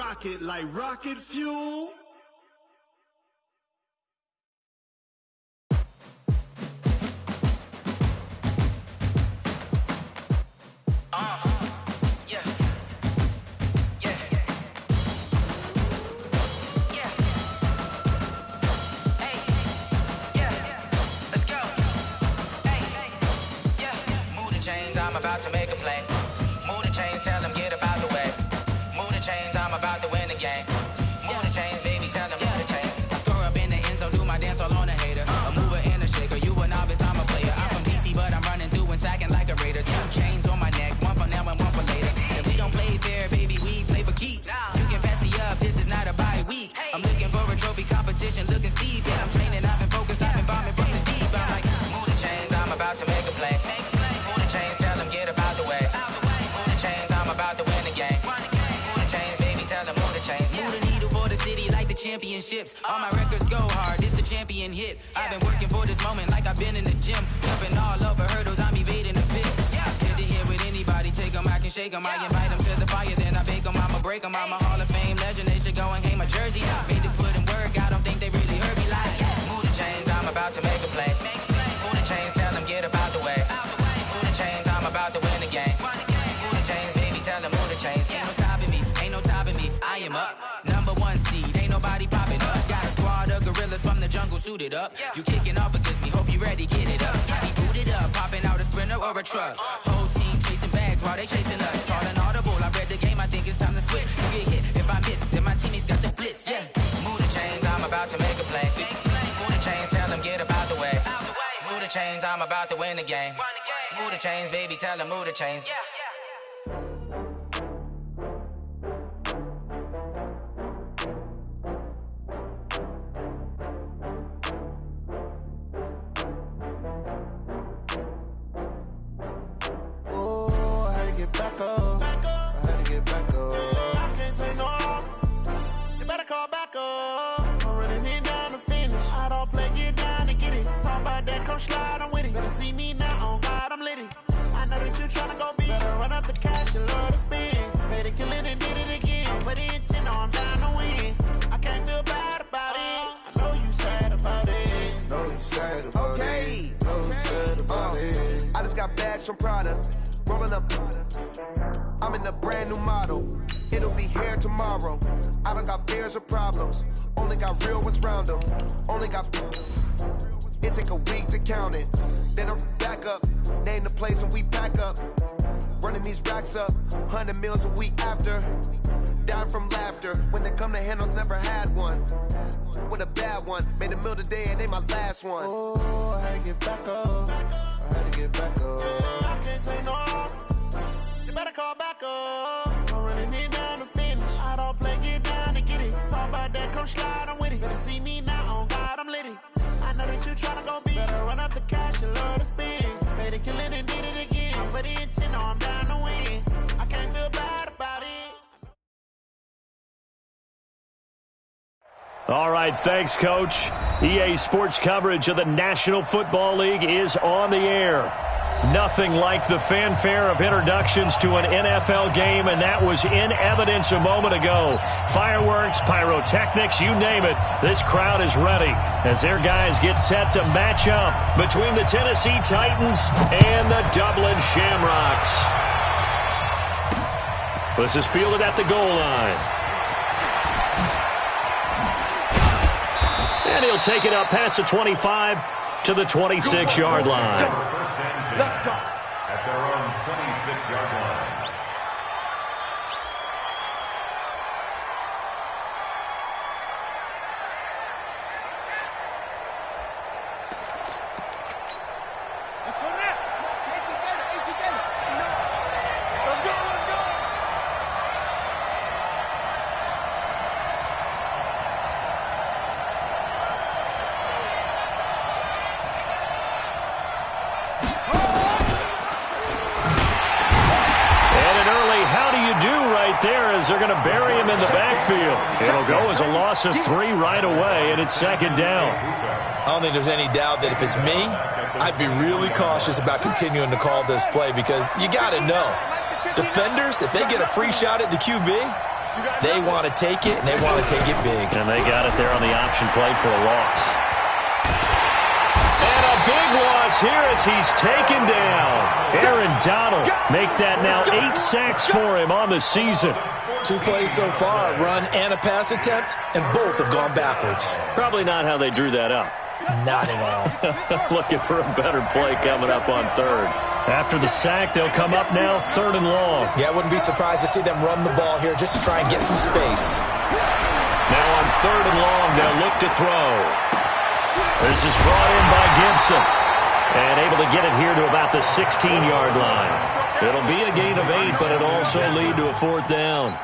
rock it like rocket fuel. I'm about to make a play. Move the chains, tell them get about the way. Move the chains, I'm about to win the game. Move the chains, baby, tell them move the chains. I score up in the end zone, do my dance all on a hater. A mover and a shaker, you a novice, I'm a player. I'm from DC, but I'm running through and sacking like a raider. 2 chains on my neck, one for now and one for later. If we don't play fair, baby, we play for keeps. You can pass me up, this is not a bye week. I'm looking for a trophy competition, looking steep. Yeah, I'm training, I've been focused, I've been bombing from the deep. I'm like, move the chains, I'm about to make a play. Move the chains, tell them get about the way. Move the chains, I'm about to win the game. Move the chains, baby, tell them move the chains. Move the needle for the city like the championships. All my records go hard, this a champion hit. I've been working for this moment like I've been in the gym. Jumping all over hurdles, I'm evading the pit. Good to hear with anybody, take them, I can shake them. I invite them to the fire, then I bake them, I'ma break them. I'm a Hall of Fame legend, they should go and hang my jersey. Made to put in work, I don't think they really heard me like, move the chains, I'm about to make a play. Move the chains, tell them get about the way. Move the chains, I'm about to win the game. Move the chains, baby, tell them move the chains. Ain't no stopping me, ain't no topping me. I am up, #1 seed, ain't nobody popping up. Got a squad of gorillas from the jungle suited up. You kicking off against me, hope you ready, get it up. I be booted up, popping out a sprinter or a truck. Whole team chasing bags while they chasing us. Calling audible, I read the game, I think it's time to switch. You get hit, if I miss, then my teammates got the blitz, yeah. Move the chains, I'm about to make a play. Move the chains, tell them get about the way. Move the chains, I'm about to win the game. Move the chains, baby, tell them move the chains. Get back up. I had to get back up. I can't take no loss. You better call back up. I'm running it down to finish. I don't play, get down to get it. Talk about that, come slide, I'm with it. Better see me now, on God, I'm litty. I know that you tryna go big. Better run up the cash, you love to spend. Better kill it and did it again. I'm with the intent, no, I'm down to win. I can't feel bad about it. I know you sad about it. Know you sad about it. Know you sad about it. I just got bags from Prada. Rolling up, I'm in a brand new model. It'll be here tomorrow. I don't got fears or problems. Only got real ones round them. Only got. It take a week to count it. Then I'm back up. Name the place and we pack up. Running these racks up. 100 meals a week after. Down from laughter. When they come to handles, never had one. With a bad one. Made a meal today and they my last one. Oh, I had to get back up. I had to get back up. I can't take no loss. You better call back up. I'm running it down to finish. I don't play, get down to get it. Talk about that, come slide, I'm with it. Better see me now, on God, I'm litty. I know that you tryna go big. Better run up the cash, you love to spend. Better kill it and did it again. I'm with the intent, no, I'm down to win. I can't feel bad about it. All right, thanks, Coach. EA Sports coverage of the National Football League is on the air. Nothing like the fanfare of introductions to an NFL game, and that was in evidence a moment ago. Fireworks, pyrotechnics, you name it. This crowd is ready as their guys get set to match up between the Tennessee Titans and the Dublin Shamrocks. This is fielded at the goal line. And he'll take it up past the 25 to the 26-yard line. Let's go. At their own 26-yard line. Let's go now. Get together. Get together. Let's go. Let's go. There as they're going to bury him in the backfield. It'll go as a loss of 3 right away, and it's second down. I don't think there's any doubt that if it's me, I'd be really cautious about continuing to call this play because you got to know, defenders, if they get a free shot at the QB, They want to take it, and they want to take it big. And they got it there on the option play for a loss. And a big loss here as he's taken down. Aaron Donald make that now 8 sacks for him on the season. 2 plays so far, a run and a pass attempt, and both have gone backwards. Probably not how they drew that up. Not at all. Looking for a better play coming up on third. After the sack, they'll come up now 3rd and long. Yeah, I wouldn't be surprised to see them run the ball here just to try and get some space. Now on 3rd and long, they'll look to throw. This is brought in by Gibson. And able to get it here to about the 16-yard line. It'll be a gain of 8, but it'll also lead to a 4th down.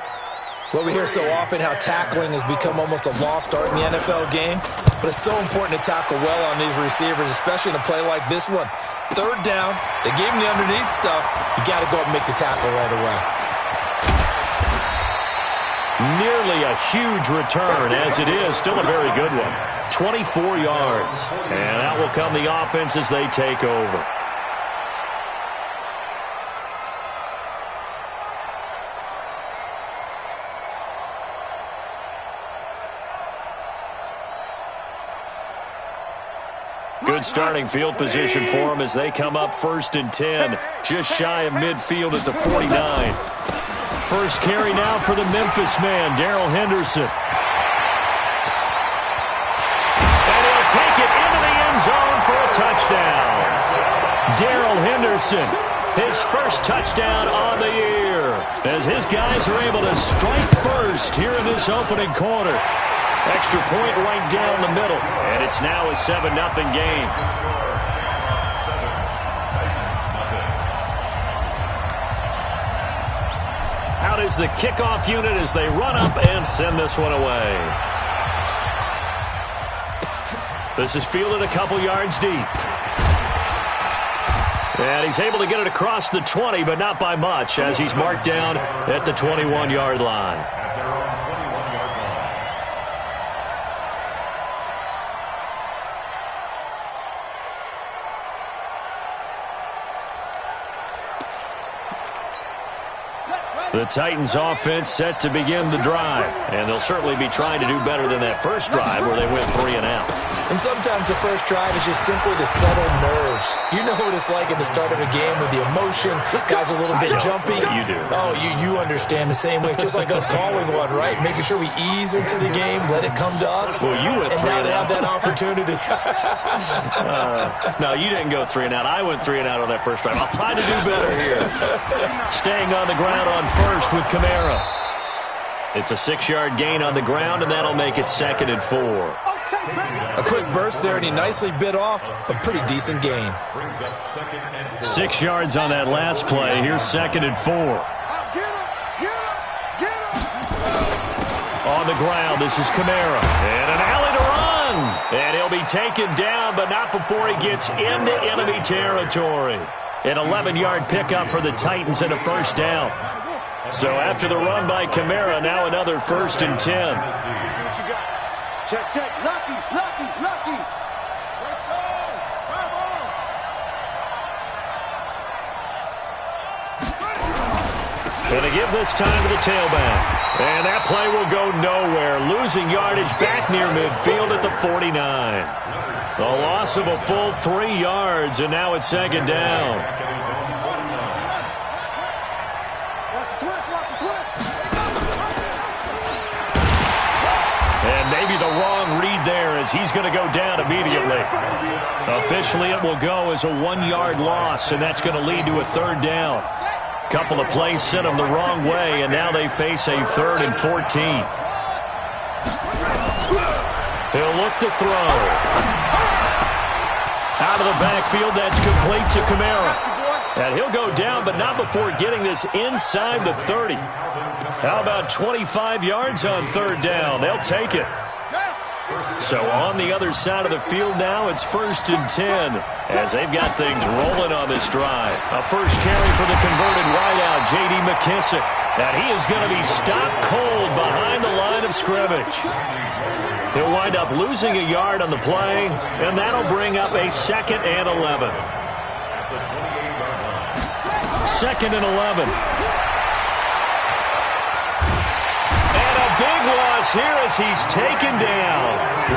Well, we hear so often how tackling has become almost a lost art in the NFL game, but it's so important to tackle well on these receivers, especially in a play like this one. 3rd down, they gave him the underneath stuff. You got to go up and make the tackle right away. Nearly a huge return, as it is. Still a very good one. 24 yards. And out will come the offense as they take over. Good starting field position for them as they come up 1st and 10. Just shy of midfield at the 49. First carry now for the Memphis man, Darrell Henderson. And he'll take it into the end zone for a touchdown. Darrell Henderson, his first touchdown on the year, as his guys are able to strike first here in this opening quarter. Extra point right down the middle, and it's now a 7-0 game. Out is the kickoff unit as they run up and send this one away. This is fielded a couple yards deep. And he's able to get it across the 20, but not by much, as he's marked down at the 21-yard line. The Titans offense set to begin the drive, and they'll certainly be trying to do better than that first drive where they went 3 and out. And sometimes the first drive is just simply to settle nerves. You know what it's like at the start of a game with the emotion, guys a little bit jumpy. You do. Oh, you understand the same way. It's just like us calling one, right? Making sure we ease into the game, let it come to us. Well, you went 3 and now and they out. have that opportunity. No, you didn't go 3 and out. I went 3 and out on that first drive. I'll try to do better here. Staying on the ground on first with Kamara. It's a 6-yard gain on the ground, and that'll make it 2nd and 4. A quick burst there, and he nicely bit off a pretty decent gain. 6 yards on that last play. Here's 2nd and 4. On the ground, this is Kamara. And an alley to run. And he'll be taken down, but not before he gets into enemy territory. An 11-yard pickup for the Titans and a 1st down. So after the run by Kamara, now another 1st and 10. Check, check. Lucky. Going to give this time to the tailback. And that play will go nowhere. Losing yardage back near midfield at the 49. The loss of a full 3 yards, and now it's 2nd down. And maybe the wrong read there as he's going to go down immediately. Officially, it will go as a 1-yard loss, and that's going to lead to a 3rd down. Couple of plays sent them the wrong way, and now they face a 3rd and 14. He'll look to throw. Out of the backfield, that's complete to Kamara. And he'll go down, but not before getting this inside the 30. How about 25 yards on 3rd down? They'll take it. So on the other side of the field now, it's 1st and 10 as they've got things rolling on this drive. A first carry for the converted wideout, J.D. McKissick. And he is going to be stopped cold behind the line of scrimmage. He'll wind up losing a yard on the play, and that'll bring up a 2nd and 11. 2nd and 11. big loss here as he's taken down.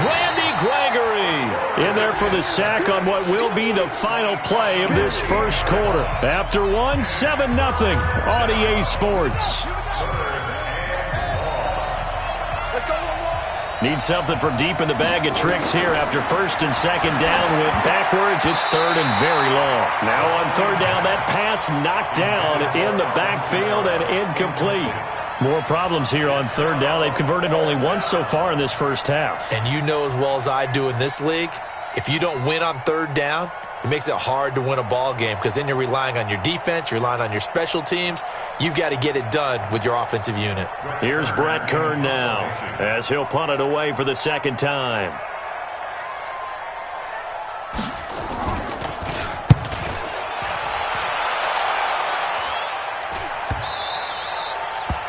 Randy Gregory in there for the sack on what will be the final play of this first quarter. After 7-0 on EA Sports. Need something from deep in the bag of tricks here after first and second down went backwards. It's third and very long. Now on third down, that pass knocked down in the backfield and incomplete. More problems here on third down. They've converted only once so far in this first half. And you know as well as I do in this league, if you don't win on third down, it makes it hard to win a ball game because then you're relying on your defense, you're relying on your special teams. You've got to get it done with your offensive unit. Here's Brett Kern now as he'll punt it away for the second time.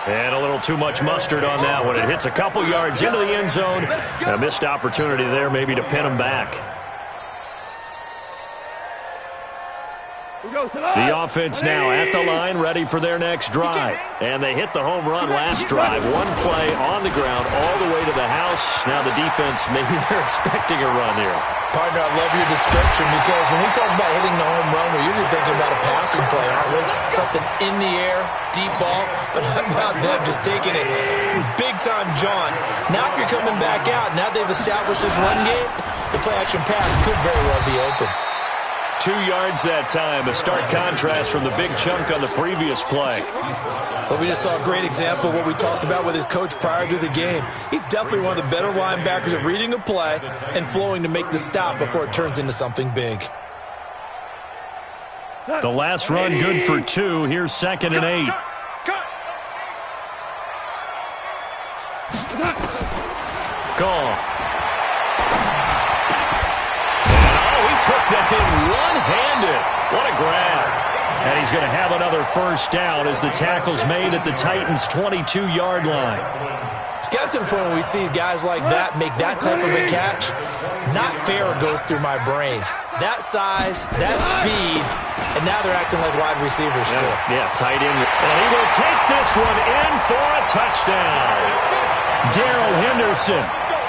And a little too much mustard on that one. It hits a couple yards into the end zone. A missed opportunity there maybe to pin him back. The offense now at the line, ready for their next drive. And they hit the home run last drive. One play on the ground all the way to the house. Now the defense, maybe they're expecting a run here. Partner, I love your description because when we talk about hitting the home run, we're usually thinking about a passing play, aren't we? Something in the air, deep ball. But how about them just taking it big-time jaunt? Now if you're coming back out, now they've established this run game, the play-action pass could very well be open. 2 yards that time, a stark contrast from the big chunk on the previous play. But we just saw a great example of what we talked about with his coach prior to the game. He's definitely one of the better linebackers at reading a play and flowing to make the stop before it turns into something big. The last run good for 2. Here's 2nd and 8. Gone. Took that in one-handed. What a grab. And he's going to have another first down as the tackle's made at the Titans' 22-yard line. It's got to the point where we see guys like that make that type of a catch. Not fair goes through my brain. That size, that speed, and now they're acting like wide receivers too. Yeah, tight end. And he will take this one in for a touchdown. Darrell Henderson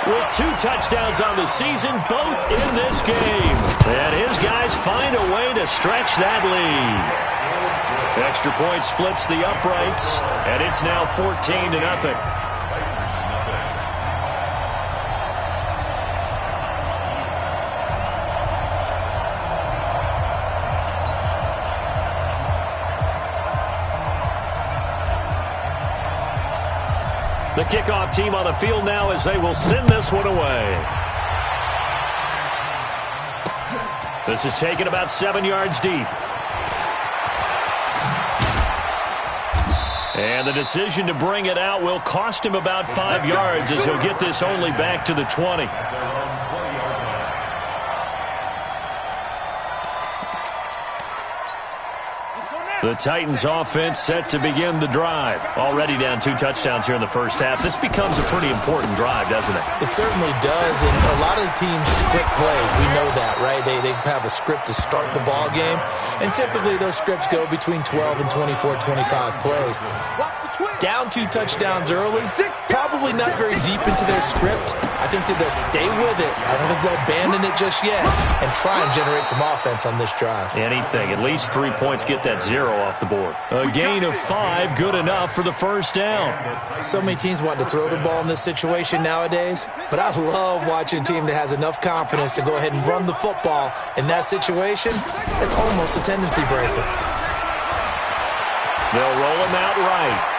with 2 touchdowns on the season, both in this game. And his guys find a way to stretch that lead. Extra point splits the uprights, and it's now 14-0. The kickoff team on the field now as they will send this one away. This is taken about 7 yards deep. And the decision to bring it out will cost him about 5 yards as he'll get this only back to the 20. The Titans offense set to begin the drive. Already down 2 touchdowns here in the first half. This becomes a pretty important drive, doesn't it? It certainly does, and a lot of the teams script plays. We know that, right? They have a script to start the ball game, and typically those scripts go between 12 and 24, 25 plays. Down 2 touchdowns early, probably not very deep into their script. I think that they'll stay with it. I don't think they'll abandon it just yet and try and generate some offense on this drive. Anything, at least 3 points, get that 0 off the board. A gain of 5, good enough for the first down. So many teams want to throw the ball in this situation nowadays, but I love watching a team that has enough confidence to go ahead and run the football in that situation. It's almost a tendency breaker. They'll roll him out right.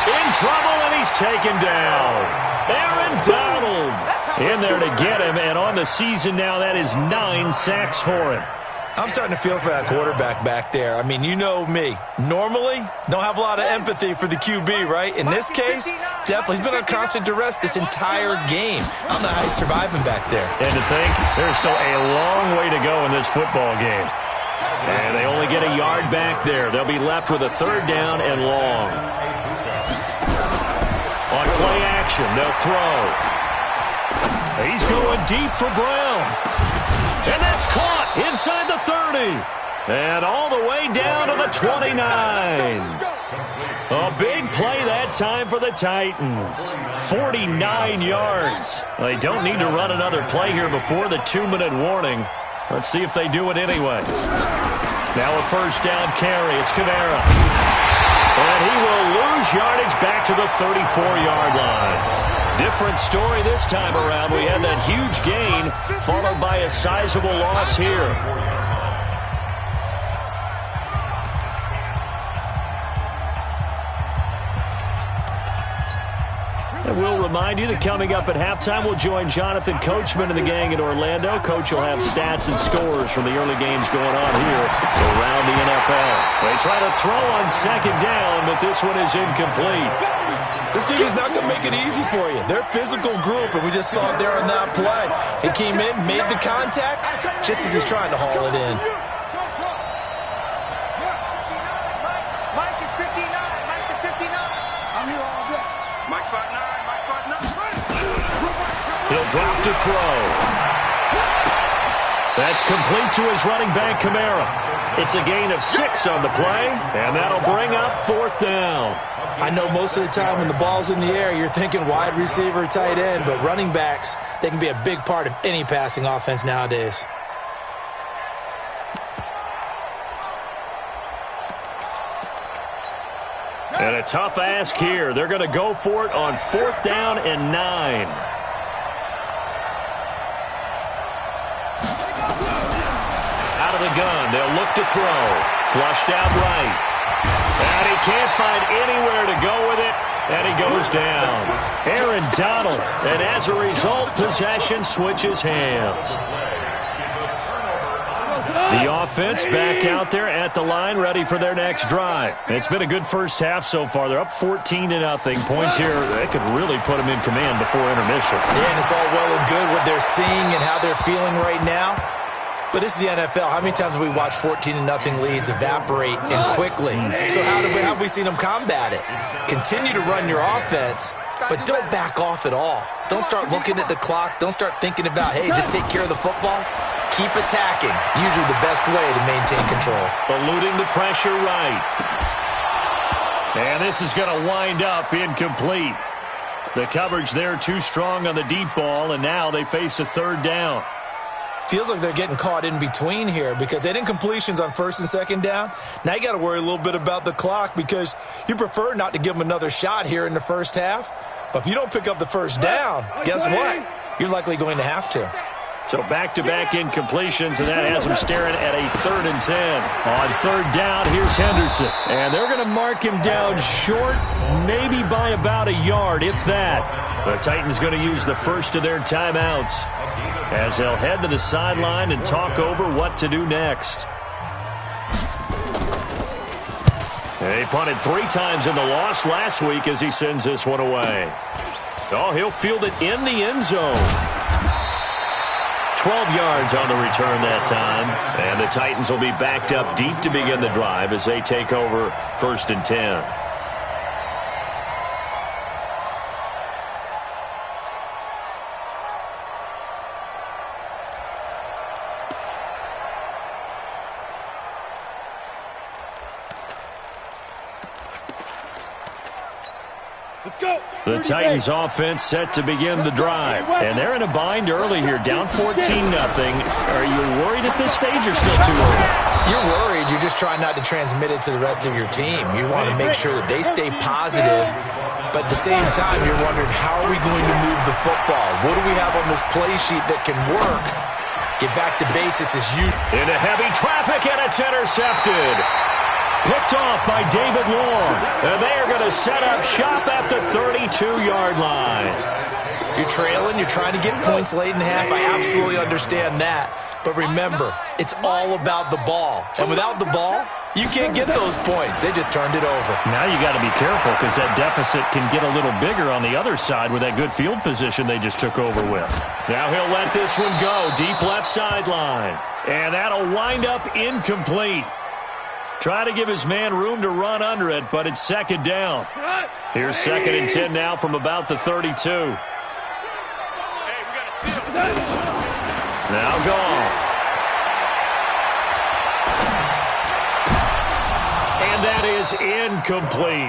In trouble, and he's taken down. Aaron Donald in there to get him, and on the season now, that is 9 sacks for him. I'm starting to feel for that quarterback back there. I mean, you know me. Normally, don't have a lot of empathy for the QB, right? In this case, definitely. He's been on constant duress this entire game. I don't know how he's surviving back there. And to think, there's still a long way to go in this football game. And they only get a yard back there. They'll be left with a 3rd down and long. On play action, they'll throw. He's going deep for Brown. And that's caught inside the 30. And all the way down to the 29. A big play that time for the Titans. 49 yards. They don't need to run another play here before the 2-minute warning. Let's see if they do it anyway. Now a first down carry. It's Kamara. And he will lose yardage back to the 34-yard line. Different story this time around. We had that huge gain followed by a sizable loss here. And we'll remind you that coming up at halftime, we'll join Jonathan Coachman and the gang in Orlando. Coach will have stats and scores from the early games going on here around the NFL. They try to throw on second down, but this one is incomplete. This team is not going to make it easy for you. They're a physical group, and we just saw it there on that play. He came in, made the contact, just as he's trying to haul it in. Mike is 59. Mike is 59. I'm here all day. Mike 59. Mike 59. He'll drop to throw. That's complete to his running back, Kamara. It's a gain of 6 on the play, and that'll bring up 4th down. I know most of the time when the ball's in the air, you're thinking wide receiver, tight end, but running backs, they can be a big part of any passing offense nowadays. And a tough ask here. They're going to go for it on 4th down and 9. Out of the gun, they'll look to throw. Flushed out right. And he can't find anywhere to go with it, and he goes down. Aaron Donald, and as a result, possession switches hands. The offense back out there at the line, ready for their next drive. It's been a good first half so far. They're up 14-0. Points here, they could really put them in command before intermission. Yeah, and it's all well and good what they're seeing and how they're feeling right now. But this is the NFL. How many times have we watched 14-0 leads evaporate and quickly? So how have we seen them combat it? Continue to run your offense, but don't back off at all. Don't start looking at the clock. Don't start thinking about, hey, just take care of the football. Keep attacking. Usually the best way to maintain control. Eluding the pressure right. And this is going to wind up incomplete. The coverage there too strong on the deep ball, and now they face a 3rd down. Feels like they're getting caught in between here because they did incompletions on 1st and 2nd down. Now you got to worry a little bit about the clock because you prefer not to give them another shot here in the first half. But if you don't pick up the first down, guess what? You're likely going to have to. So back-to-back incompletions, and that has them staring at a 3rd and 10. On 3rd down, here's Henderson. And they're going to mark him down short, maybe by about a yard, if that. The Titans going to use the first of their timeouts as they'll head to the sideline and talk over what to do next. He punted 3 times in the loss last week as he sends this one away. Oh, he'll field it in the end zone. 12 yards on the return that time. And the Titans will be backed up deep to begin the drive as they take over 1st and 10. The Titans offense set to begin the drive. And they're in a bind early here, down 14-0. Are you worried at this stage or still too early? You're worried. You're just trying not to transmit it to the rest of your team. You want to make sure that they stay positive. But at the same time, you're wondering, how are we going to move the football? What do we have on this play sheet that can work? Get back to basics as you... Into heavy traffic, and it's intercepted. Picked off by David Long. And they are going to set up shop at the 32-yard line. You're trailing. You're trying to get points late in half. I absolutely understand that. But remember, it's all about the ball. And without the ball, you can't get those points. They just turned it over. Now you got to be careful because that deficit can get a little bigger on the other side with that good field position they just took over with. Now he'll let this one go. Deep left sideline. And that'll wind up incomplete. Try to give his man room to run under it, but it's 2nd down. Here's 2nd and 10 now from about the 32. Now Goff. And that is incomplete.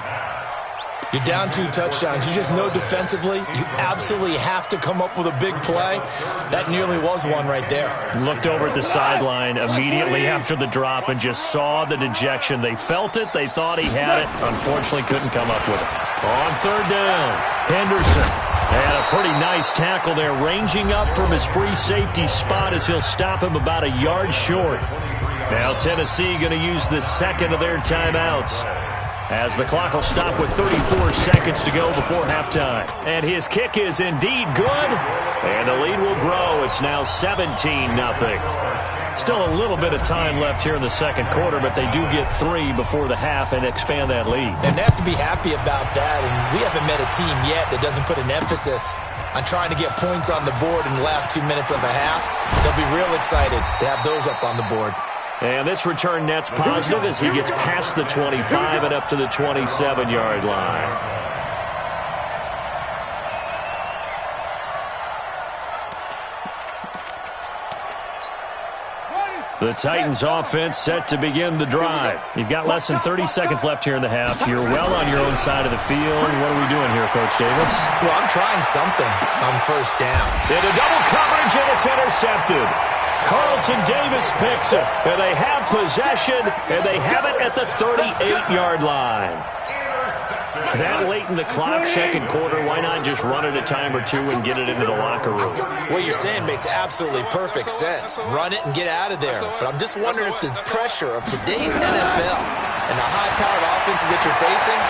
You're down 2 touchdowns. You just know defensively you absolutely have to come up with a big play. That nearly was one right there. Looked over at the sideline immediately after the drop and just saw the dejection. They felt it. They thought he had it. Unfortunately, couldn't come up with it. On 3rd down, Henderson. And a pretty nice tackle there, ranging up from his free safety spot as he'll stop him about a yard short. Now Tennessee going to use the second of their timeouts, as the clock will stop with 34 seconds to go before halftime. And his kick is indeed good, and the lead will grow. It's now 17-0. Still a little bit of time left here in the second quarter, but they do get 3 before the half and expand that lead. And they have to be happy about that, and we haven't met a team yet that doesn't put an emphasis on trying to get points on the board in the last 2 minutes of a half. They'll be real excited to have those up on the board. And this return net's positive as he gets past the 25 and up to the 27-yard line. The Titans offense set to begin the drive. You've got less than 30 seconds left here in the half. You're well on your own side of the field. What are we doing here, Coach Davis? Well, I'm trying something on 1st down. Into double coverage, and it's intercepted. Carlton Davis picks it, and they have possession, and they have it at the 38-yard line. That late in the clock, second quarter, why not just run it a time or 2 and get it into the locker room? What you're saying makes absolutely perfect sense. Run it and get out of there. But I'm just wondering if the pressure of today's NFL and the high-powered offenses that you're facing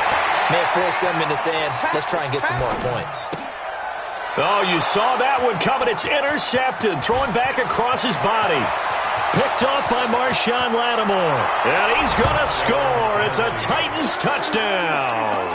may force them into saying, let's try and get some more points. Oh, you saw that one coming. It's intercepted, throwing back across his body. Picked off by Marshawn Lattimore. And he's going to score. It's a Titans touchdown.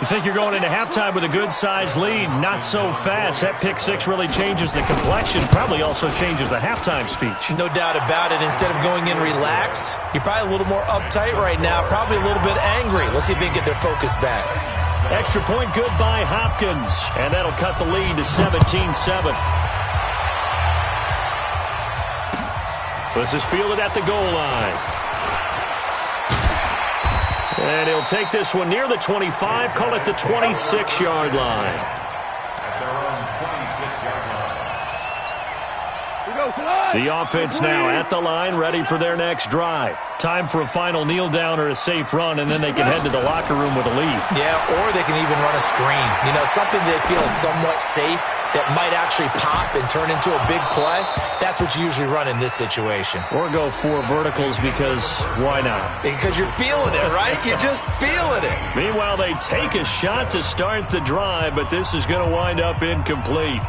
You think you're going into halftime with a good-sized lead. Not so fast. That pick 6 really changes the complexion. Probably also changes the halftime speech. No doubt about it. Instead of going in relaxed, you're probably a little more uptight right now. Probably a little bit angry. Let's see if they can get their focus back. Extra point good by Hopkins. And that'll cut the lead to 17-7. This is fielded at the goal line. And he'll take this one near the 25, call it the 26-yard line. At their own 26-yard line. The offense now at the line, ready for their next drive. Time for a final kneel down or a safe run, and then they can head to the locker room with a lead. Yeah, or they can even run a screen. You know, something they feel is somewhat safe that might actually pop and turn into a big play. That's what you usually run in this situation. Or go 4 verticals because why not? Because you're feeling it, right? You're just feeling it. Meanwhile, they take a shot to start the drive, but this is going to wind up incomplete.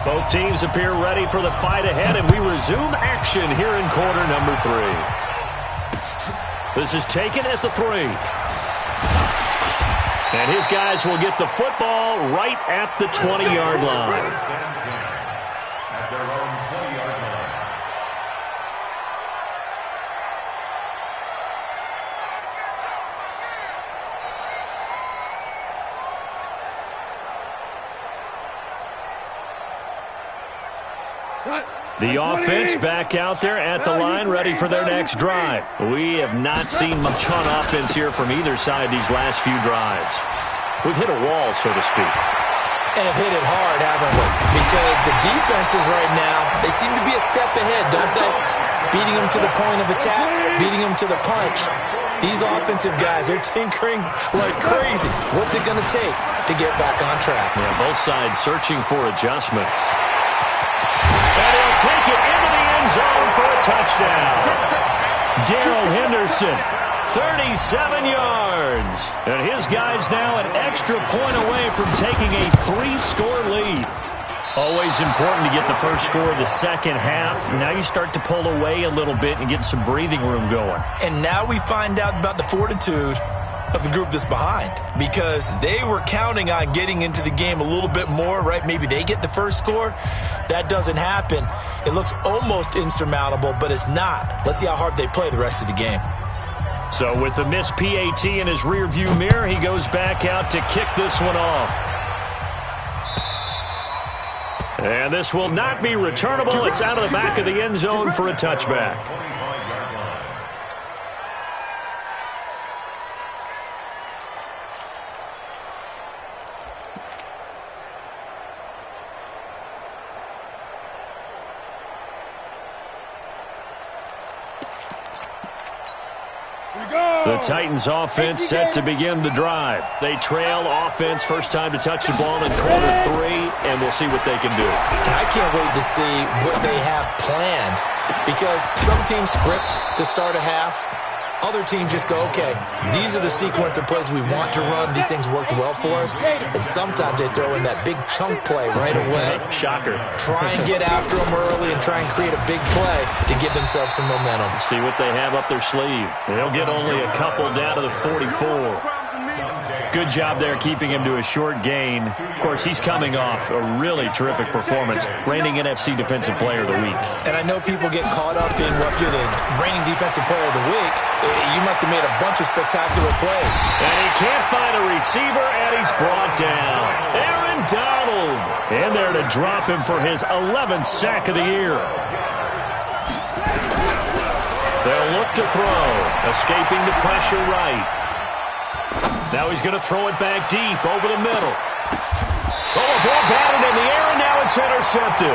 Both teams appear ready for the fight ahead, and we resume action here in quarter number 3. This is taken at the 3. And his guys will get the football right at the 20-yard line. At their own 20-yard line. The offense back out there at the line, ready for their next drive. We have not seen much on offense here from either side these last few drives. We've hit a wall, so to speak. And have hit it hard, haven't we? Because the defenses right now, they seem to be a step ahead, don't they? Beating them to the point of attack, beating them to the punch. These offensive guys are tinkering like crazy. What's it going to take to get back on track? Yeah, both sides searching for adjustments. And he'll take it into the end zone for a touchdown. Darrell Henderson, 37 yards. And his guys now an extra point away from taking a 3-score lead. Always important to get the first score of the second half. Now you start to pull away a little bit and get some breathing room going. And now we find out about the fortitude of the group that's behind, because they were counting on getting into the game a little bit more, right? Maybe they get the first score. That doesn't happen. It looks almost insurmountable, but it's not. Let's see how hard they play the rest of the game. So with the missed PAT in his rearview mirror, he goes back out to kick this one off. And this will not be returnable. It's out of the back of the end zone for a touchback. The Titans offense set to begin the drive. They trail offense first time to touch the ball in quarter 3, and we'll see what they can do. And I can't wait to see what they have planned, because some teams script to start a half. Other teams just go, okay, these are the sequence of plays we want to run. These things worked well for us. And sometimes they throw in that big chunk play right away. Shocker. Try and get after them early and try and create a big play to give themselves some momentum. See what they have up their sleeve. They'll get only a couple down to the 44. Good job there keeping him to a short gain. Of course, he's coming off a really terrific performance, reigning NFC Defensive Player of the Week. And I know people get caught up in, well, if you're the reigning Defensive Player of the Week, you must have made a bunch of spectacular plays. And he can't find a receiver, and he's brought down. Aaron Donald. And there to drop him for his 11th sack of the year. They'll look to throw, escaping the pressure right. Now he's going to throw it back deep over the middle. Oh, a ball batted in the air, and now it's intercepted.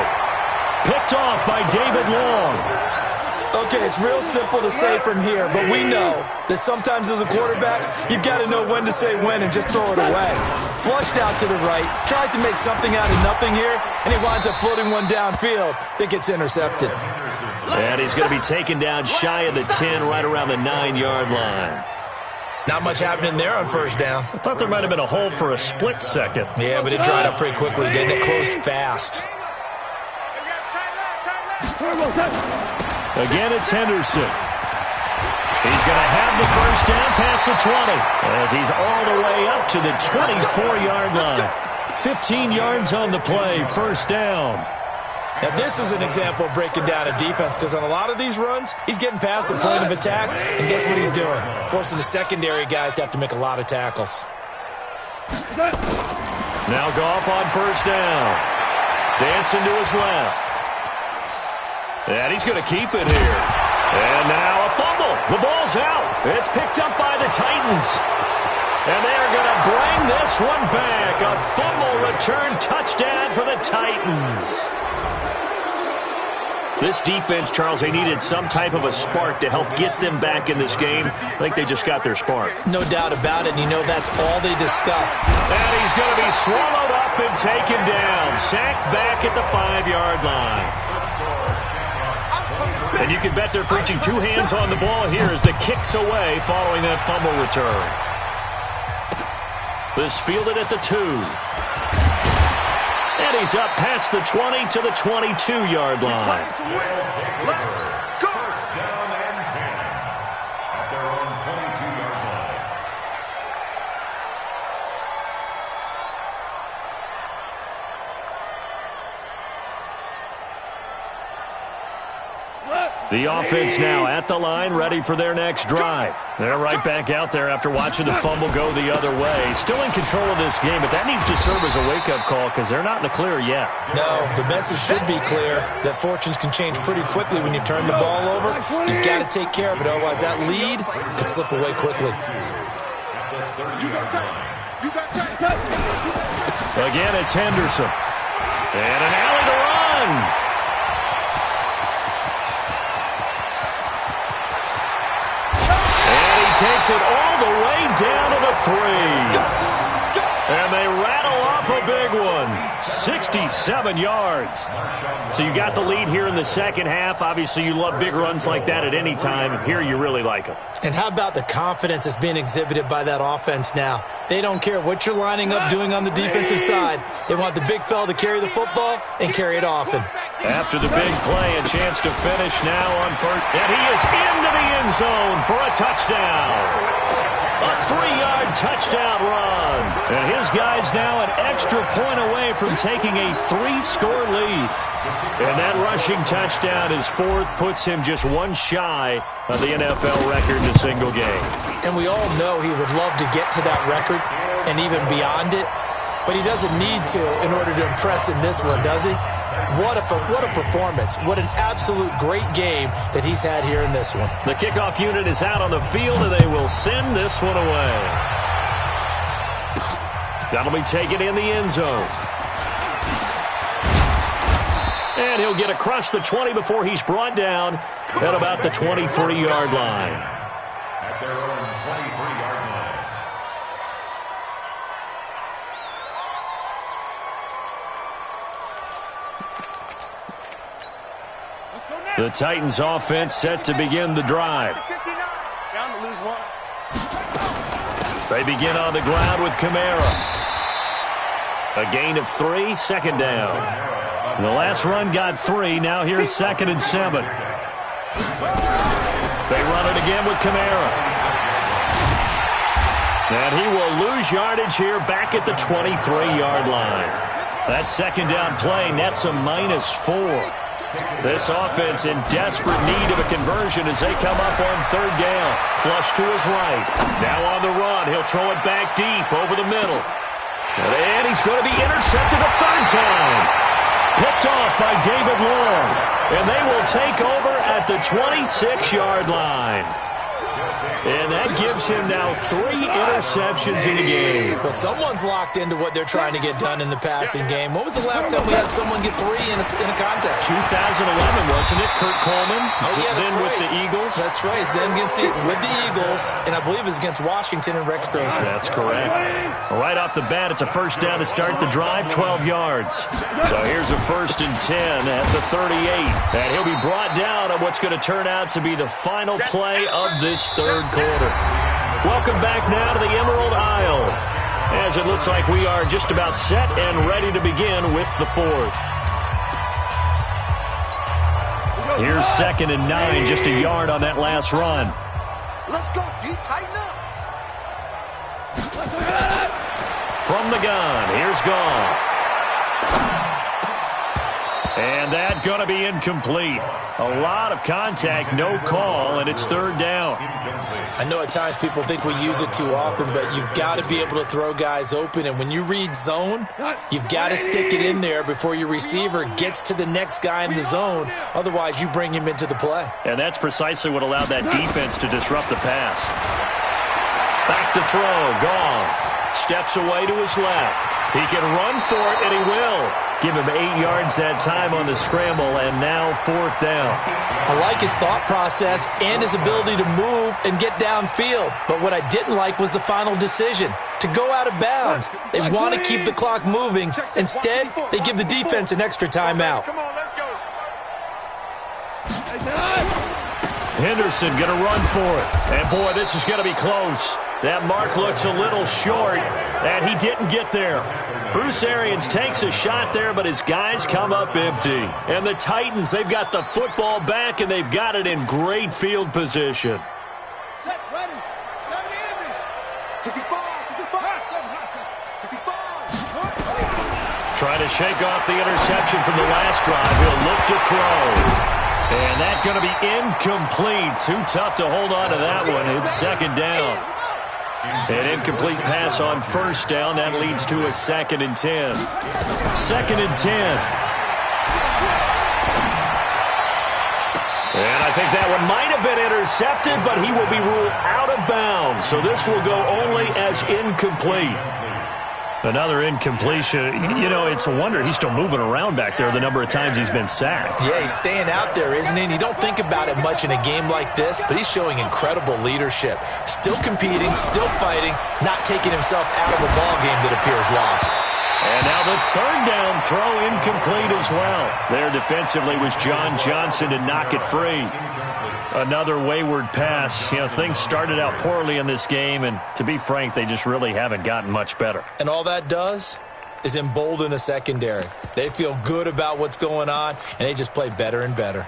Picked off by David Long. Okay, it's real simple to say from here, but we know that sometimes as a quarterback, you've got to know when to say when and just throw it away. Flushed out to the right, tries to make something out of nothing here, and he winds up floating one downfield that gets intercepted. And he's going to be taken down shy of the 10, right around the 9-yard line. Not much happening there on first down. I thought there might have been a hole for a split second. Yeah, but it dried up pretty quickly, didn't it? Closed fast. Again, it's Henderson. He's going to have the first down past the 20 as he's all the way up to the 24-yard line. 15 yards on the play, first down. Now, this is an example of breaking down a defense, because on a lot of these runs, he's getting past the point of attack, and guess what he's doing? Forcing the secondary guys to have to make a lot of tackles. Now Goff on first down. Dancing to his left. And he's going to keep it here. And now a fumble. The ball's out. It's picked up by the Titans. And they're going to bring this one back. A fumble return touchdown for the Titans. This defense, Charles, they needed some type of a spark to help get them back in this game. I think they just got their spark. No doubt about it, and you know that's all they discussed. And he's going to be swallowed up and taken down. Sacked back at the 5-yard line. And you can bet they're preaching two hands on the ball here as the kick's away following that fumble return. This fielded at the 2. And he's up past the 20 to the 22-yard line. First down and 10 at their own 22-yard line. The offense now at the line, ready for their next drive. They're right back out there after watching the fumble go the other way. Still in control of this game, but that needs to serve as a wake-up call because they're not in the clear yet. No, the message should be clear that fortunes can change pretty quickly when you turn the ball over. You've got to take care of it, otherwise that lead could slip away quickly. Again, it's Henderson. And an alley to run. Takes it all the way down to the 3. And they rattle off a big one. 67 yards. So you got the lead here in the second half. Obviously, you love big runs like that at any time. Here, you really like them. And how about the confidence that's being exhibited by that offense now? They don't care what you're lining up doing on the defensive side. They want the big fella to carry the football and carry it often. After the big play, a chance to finish now on first. And he is into the end zone for a touchdown. A 3-yard touchdown run. And his guy's now an extra point away from taking a 3-score lead. And that rushing touchdown, his fourth, puts him just one shy of the NFL record in a single game. And we all know he would love to get to that record and even beyond it, but he doesn't need to in order to impress in this one, does he? What a performance. What an absolute great game that he's had here in this one. The kickoff unit is out on the field, and they will send this one away. That'll be taken in the end zone. And he'll get across the 20 before he's brought down at about the 23-yard line. At their own 23-yard line. The Titans offense set to begin the drive. Down to lose one. They begin on the ground with Kamara. A gain of 3, second down. The last run got 3. Now here's 2nd and 7. They run it again with Kamara. And he will lose yardage here back at the 23-yard line. That second down play nets a -4. This offense in desperate need of a conversion as they come up on 3rd down. Flush to his right. Now on the run. He'll throw it back deep over the middle. And he's going to be intercepted a 3rd time. Picked off by David Long. And they will take over at the 26-yard line. And that gives him now 3 interceptions in the game. Well, someone's locked into what they're trying to get done in the passing game. When was the last time we had someone get 3 in a contest? 2011, wasn't it? Kurt Coleman. Oh, yeah, that's then right. With the Eagles. That's right. It's then with the Eagles, and I believe it's against Washington and Rex Grossman. That's correct. Right off the bat, it's a first down to start the drive, 12 yards. So here's a 1st and 10 at the 38. And he'll be brought down on what's going to turn out to be the final play of this 3rd quarter. Welcome back now to the Emerald Isle, as it looks like we are just about set and ready to begin with the 4th. Here's 2nd and 9, just a yard on that last run. Let's go, D. Tighten up. From the gun, here's Goff. And that going to be incomplete. A lot of contact, no call, and it's 3rd down. I know at times people think we use it too often, but you've got to be able to throw guys open. And when you read zone, you've got to stick it in there before your receiver gets to the next guy in the zone. Otherwise, you bring him into the play. And that's precisely what allowed that defense to disrupt the pass. Back to throw, Goff. Steps away to his left. He can run for it, and he will. Give him 8 yards that time on the scramble, and now 4th down. I like his thought process and his ability to move and get downfield. But what I didn't like was the final decision, to go out of bounds. They want to keep the clock moving. Instead, they give the defense an extra timeout. Come on, let's go. Henderson going to run for it. And, boy, this is going to be close. That mark looks a little short, and he didn't get there. Bruce Arians takes a shot there, but his guys come up empty. And the Titans, they've got the football back, and they've got it in great field position. Set, ready. 65. Trying to shake off the interception from the last drive. He'll look to throw. And that's going to be incomplete. Too tough to hold on to that one. It's 2nd down. An incomplete pass on 1st down. That leads to a 2nd and 10. 2nd and 10. And I think that one might have been intercepted, but he will be ruled out of bounds. So this will go only as incomplete. Another incompletion. You know, it's a wonder he's still moving around back there the number of times he's been sacked. Yeah, he's staying out there, isn't he? And you don't think about it much in a game like this, but he's showing incredible leadership. Still competing, still fighting, not taking himself out of a ball game that appears lost. And now the 3rd down throw incomplete as well. There defensively was John Johnson to knock it free. Another wayward pass. You know, things started out poorly in this game, and to be frank, they just really haven't gotten much better. And all that does is embolden a secondary. They feel good about what's going on, and they just play better and better.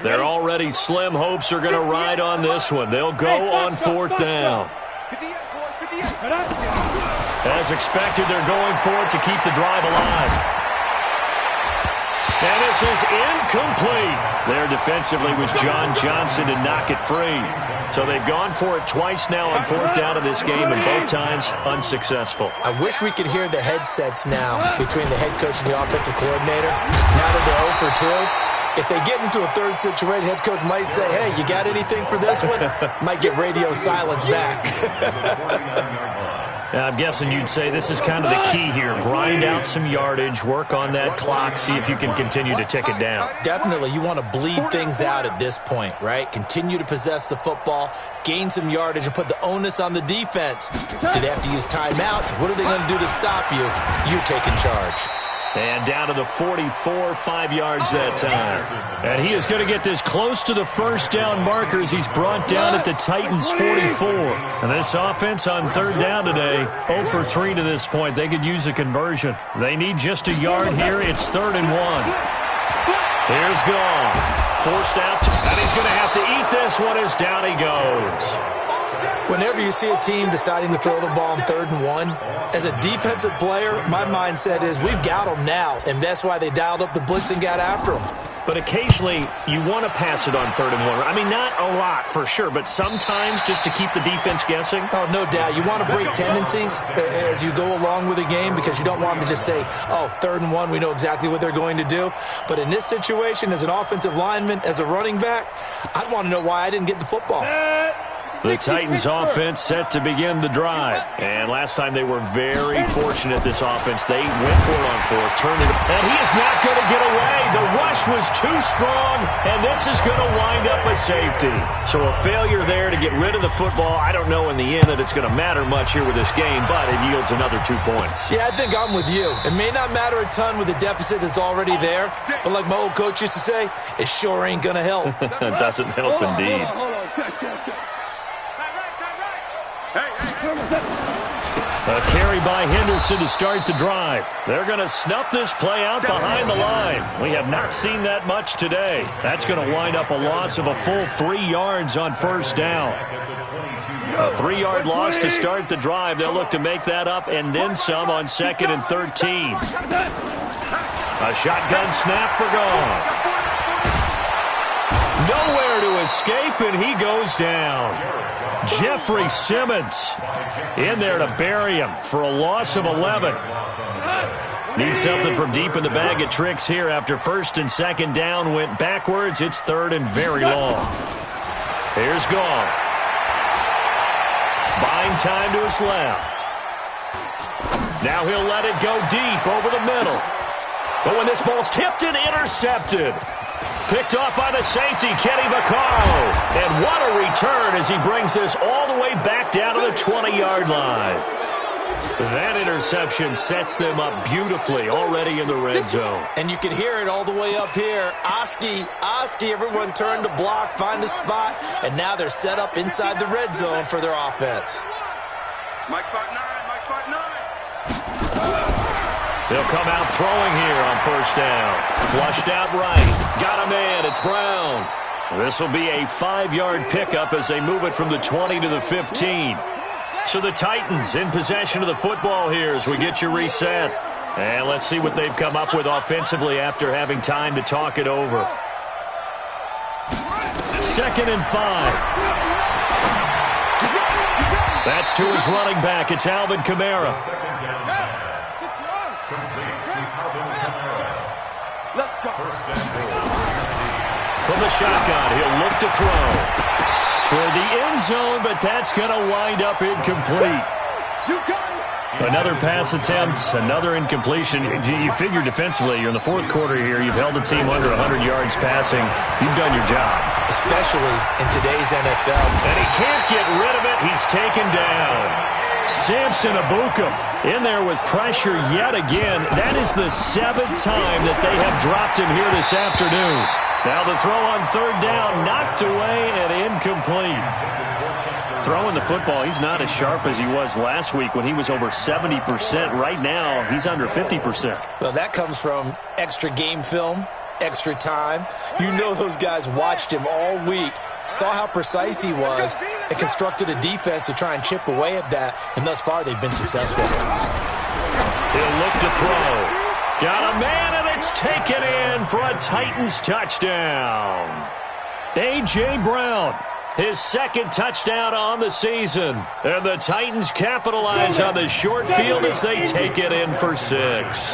Their already slim hopes are going to ride on this one. They'll go on 4th down. As expected, they're going for it to keep the drive alive. And this is incomplete. There defensively was John Johnson to knock it free. So they've gone for it twice now on fourth down in this game, and both times unsuccessful. I wish we could hear the headsets now between the head coach and the offensive coordinator. Now that they're 0 for 2, if they get into a third situation, head coach might say, hey, you got anything for this one? Might get radio silence back. I'm guessing you'd say this is kind of the key here. Grind out some yardage, work on that clock, see if you can continue to tick it down. Definitely. You want to bleed things out at this point, right? Continue to possess the football, gain some yardage, and put the onus on the defense. Do they have to use timeouts? What are they going to do to stop you? You're taking charge. And down to the 44, 5 yards that time. And he is going to get this close to the first down markers. He's brought down at the Titans' 44. And this offense on third down today, 0 for 3 to this point. They could use a conversion. They need just a yard here. It's 3rd and 1. Here's Gone. Forced out, and he's going to have to eat this one as down he goes. Whenever you see a team deciding to throw the ball on 3rd and 1, as a defensive player, my mindset is we've got them now, and that's why they dialed up the blitz and got after them. But occasionally, you want to pass it on 3rd and 1. I mean, not a lot for sure, but sometimes just to keep the defense guessing. Oh, no doubt. You want to break tendencies as you go along with the game because you don't want them to just say, oh, 3rd and 1, we know exactly what they're going to do. But in this situation, as an offensive lineman, as a running back, I'd want to know why I didn't get the football. The Titans offense set to begin the drive. And last time they were very fortunate, this offense. They went for it on 4th, turned it, and he is not going to get away. The rush was too strong, and this is going to wind up a safety. So a failure there to get rid of the football. I don't know in the end that it's going to matter much here with this game, but it yields another 2 points. Yeah, I think I'm with you. It may not matter a ton with the deficit that's already there, but like my old coach used to say, it sure ain't going to help. It doesn't help indeed. Hold on. A carry by Henderson to start the drive. They're going to snuff this play out behind the line. We have not seen that much today. That's going to wind up a loss of a full 3 yards on first down. A 3-yard loss to start the drive. They'll look to make that up and then some on 2nd and 13. A shotgun snap for Gone. Nowhere to escape, and he goes down. Jeffrey Simmons in there to bury him for a loss of 11. Need something from deep in the bag of tricks here after 1st and 2nd down went backwards. It's 3rd and very long. Here's Gone. Buying time to his left. Now he'll let it go deep over the middle. But when this ball's tipped and intercepted. Picked off by the safety, Kenny Vaccaro. And what a return as he brings this all the way back down to the 20-yard line. That interception sets them up beautifully already in the red zone. And you can hear it all the way up here. Oski, everyone turned to block, find a spot, and now they're set up inside the red zone for their offense. Mike spot 9. They'll come out throwing here on first down. Flushed out right. Got a man. It's Brown. This will be a 5-yard pickup as they move it from the 20 to the 15. So the Titans in possession of the football here as we get you reset. And let's see what they've come up with offensively after having time to talk it over. 2nd and 5. That's to his running back. It's Alvin Kamara. From the shotgun, he'll look to throw. Toward the end zone, but that's going to wind up incomplete. Another pass attempt, another incompletion. You figure defensively, you're in the 4th quarter here. You've held the team under 100 yards passing. You've done your job. Especially in today's NFL. And he can't get rid of it. He's taken down. Samson Abukum in there with pressure yet again. That is the 7th time that they have dropped him here this afternoon. Now the throw on 3rd down, knocked away and incomplete. Throwing the football, he's not as sharp as he was last week when he was over 70%. Right now, he's under 50%. Well, that comes from extra game film, extra time. You know those guys watched him all week, saw how precise he was, and constructed a defense to try and chip away at that, and thus far they've been successful. He'll look to throw. Got a man, and it's taken in for a Titans touchdown. A.J. Brown, his second touchdown on the season. And the Titans capitalize on the short field as they take it in for 6.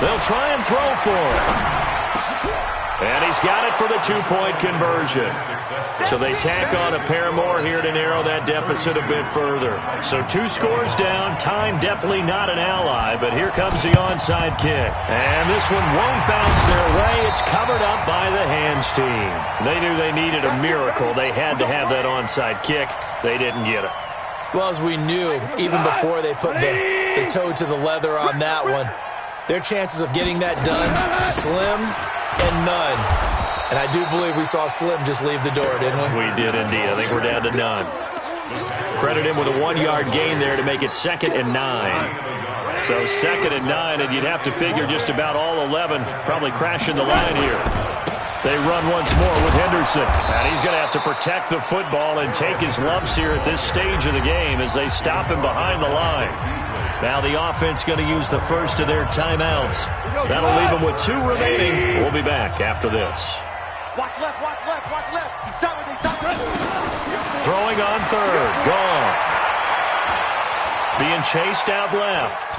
They'll try and throw for it. And he's got it for the 2-point conversion. So they tack on a pair more here to narrow that deficit a bit further. So 2 scores down. Time definitely not an ally, but here comes the onside kick. And this one won't bounce their way. It's covered up by the hands team. They knew they needed a miracle. They had to have that onside kick. They didn't get it. Well, as we knew, even before they put the toe to the leather on that one, their chances of getting that done, slim and none. And I do believe we saw Slim just leave the door, didn't we? We did indeed. I think we're down to none. Credit him with a 1-yard gain there to make it 2nd and 9. So 2nd and 9, and you'd have to figure just about all 11 probably crashing the line here. They run once more with Henderson. And he's going to have to protect the football and take his lumps here at this stage of the game as they stop him behind the line. Now the offense going to use the first of their timeouts. That'll leave them with 2 remaining. We'll be back after this. Watch left, watch left, watch left. He's stopping, he's stopping. Throwing on 3rd. Goff. Being chased out left.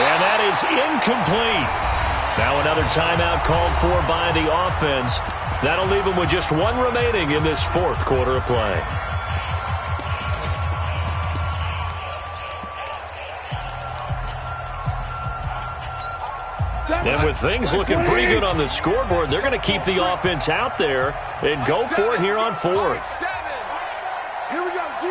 And that is incomplete. Now another timeout called for by the offense. That'll leave them with just 1 remaining in this 4th quarter of play. And with things looking pretty good on the scoreboard, they're going to keep the offense out there and go for it here on 4th. Here we go, G.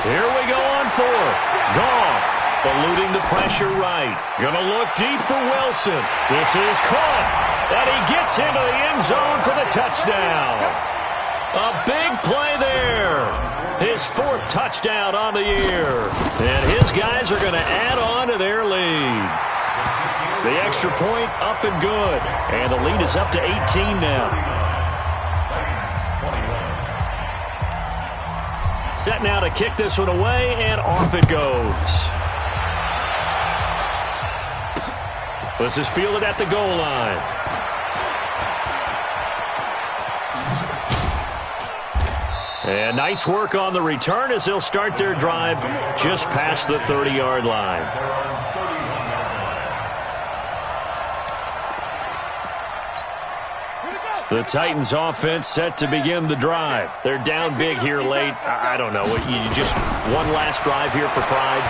Here we go on 4th. Goff eluding the pressure right. Going to look deep for Wilson. This is caught. And he gets into the end zone for the touchdown. A big play there. His 4th touchdown on the year. And his guys are going to add on to their lead. The extra point up and good. And the lead is up to 18 now. Set now to kick this one away, and off it goes. This is fielded at the goal line. And nice work on the return as they'll start their drive just past the 30-yard line. The Titans offense set to begin the drive. They're down big here late. I don't know. You just one last drive here for pride?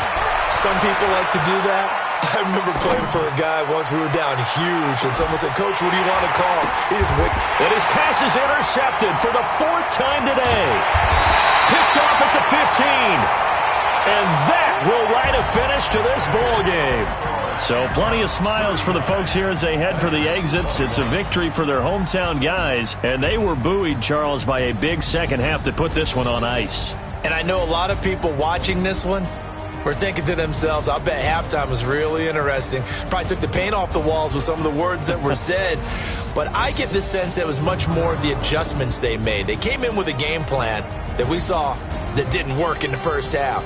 Some people like to do that. I remember playing for a guy once. We were down huge, and someone said, "Coach, what do you want to call?" He just went. And his pass is intercepted for the 4th time today. Picked off at the 15. And that will write a finish to this ball game. So plenty of smiles for the folks here as they head for the exits. It's a victory for their hometown guys, and they were buoyed, Charles, by a big second half to put this one on ice. And I know a lot of people watching this one were thinking to themselves, I bet halftime was really interesting. Probably took the paint off the walls with some of the words that were said. But I get the sense that it was much more of the adjustments they made. They came in with a game plan that we saw that didn't work in the first half.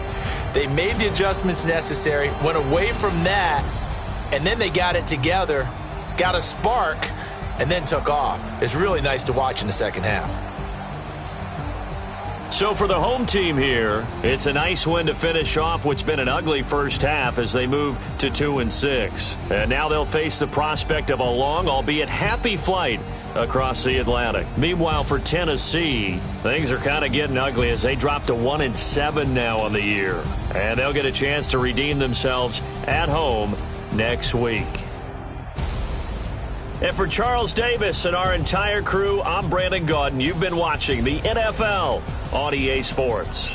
They made the adjustments necessary, went away from that, and then they got it together, got a spark, and then took off. It's really nice to watch in the second half. So for the home team here, it's a nice win to finish off what's been an ugly first half as they move to 2-6. And now they'll face the prospect of a long, albeit happy flight across the Atlantic. Meanwhile, for Tennessee, things are kind of getting ugly as they drop to 1-7 now on the year. And they'll get a chance to redeem themselves at home next week. And for Charles Davis and our entire crew, I'm Brandon Gaudin. You've been watching the NFL on EA Sports.